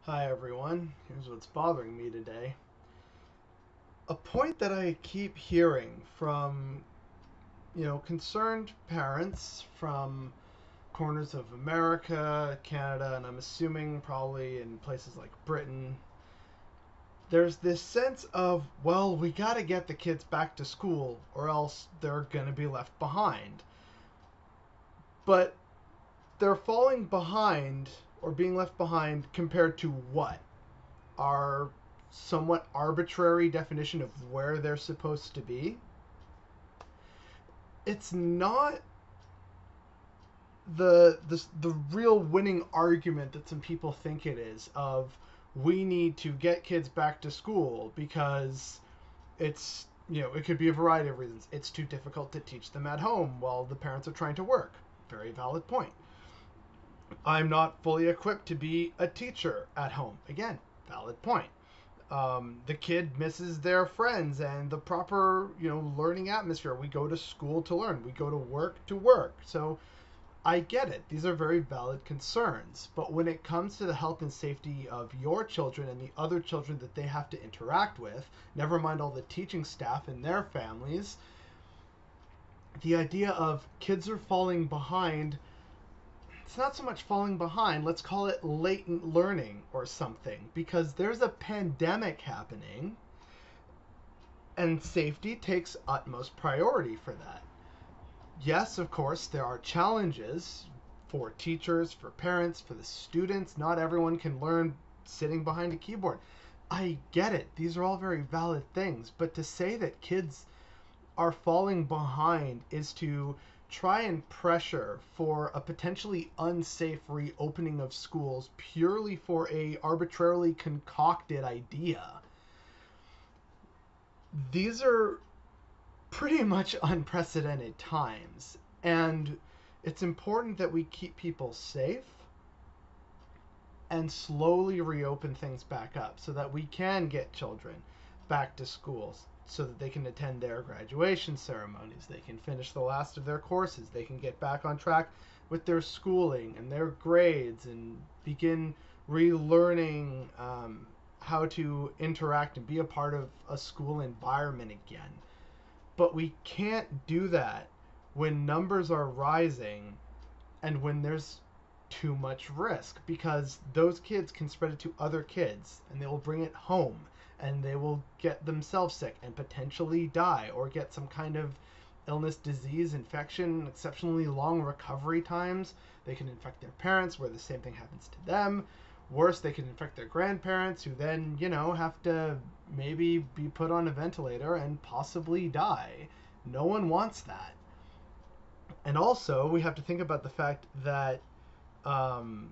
Hi everyone, here's what's bothering me today. A point that I keep hearing from, concerned parents from corners of America, Canada, and I'm assuming probably in places like Britain. There's this sense of, well, we gotta get the kids back to school or else they're gonna be left behind. But they're falling behind or being left behind compared to what? Our somewhat arbitrary definition of where they're supposed to be. It's not the real winning argument that some people think it is of we need to get kids back to school because it could be a variety of reasons. It's too difficult to teach them at home while the parents are trying to work. Very valid point. I'm not fully equipped to be a teacher at home. Again, valid point. The kid misses their friends and the proper, learning atmosphere. We go to school to learn. We go to work to work. So I get it. These are very valid concerns. But when it comes to the health and safety of your children and the other children that they have to interact with, never mind all the teaching staff and their families, the idea of kids are falling behind, it's not so much falling behind, let's call it latent learning or something, because there's a pandemic happening and safety takes utmost priority for that. Yes, of course, there are challenges for teachers, for parents, for the students. Not everyone can learn sitting behind a keyboard. I get it. These are all very valid things. But to say that kids are falling behind is to try and pressure for a potentially unsafe reopening of schools purely for a arbitrarily concocted idea. These are pretty much unprecedented times. And it's important that we keep people safe and slowly reopen things back up so that we can get children back to schools so that they can attend their graduation ceremonies, they can finish the last of their courses, they can get back on track with their schooling and their grades and begin relearning how to interact and be a part of a school environment again. But we can't do that when numbers are rising and when there's too much risk because those kids can spread it to other kids and they will bring it home and they will get themselves sick and potentially die or get some kind of illness, disease, infection, exceptionally long recovery times. They can infect their parents where the same thing happens to them. Worse, they can infect their grandparents who then, have to maybe be put on a ventilator and possibly die. No one wants that. And also, we have to think about the fact that um,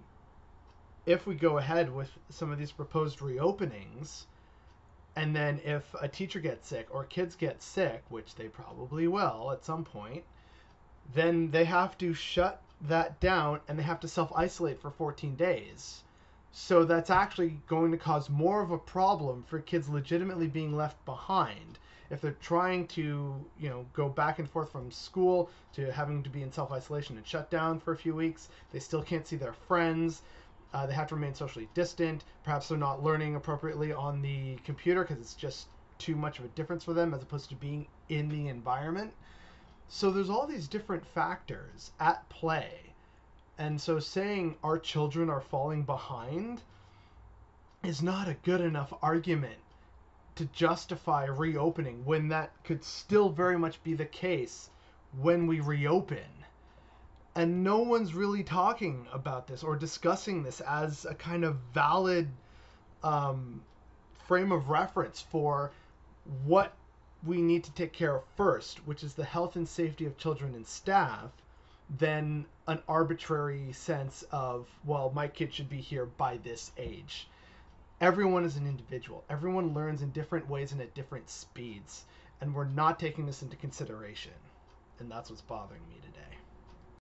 if we go ahead with some of these proposed reopenings, and then if a teacher gets sick or kids get sick, which they probably will at some point, then they have to shut that down and they have to self isolate for 14 days. So that's actually going to cause more of a problem for kids legitimately being left behind. If they're trying to, go back and forth from school to having to be in self isolation and shut down for a few weeks, they still can't see their friends. They have to remain socially distant. Perhaps they're not learning appropriately on the computer because it's just too much of a difference for them as opposed to being in the environment. So there's all these different factors at play. And so saying our children are falling behind is not a good enough argument to justify reopening when that could still very much be the case when we reopen. And no one's really talking about this or discussing this as a kind of valid um, frame of reference for what we need to take care of first, which is the health and safety of children and staff, than an arbitrary sense of, well, my kid should be here by this age. Everyone is an individual. Everyone learns in different ways and at different speeds. And we're not taking this into consideration. And that's what's bothering me today.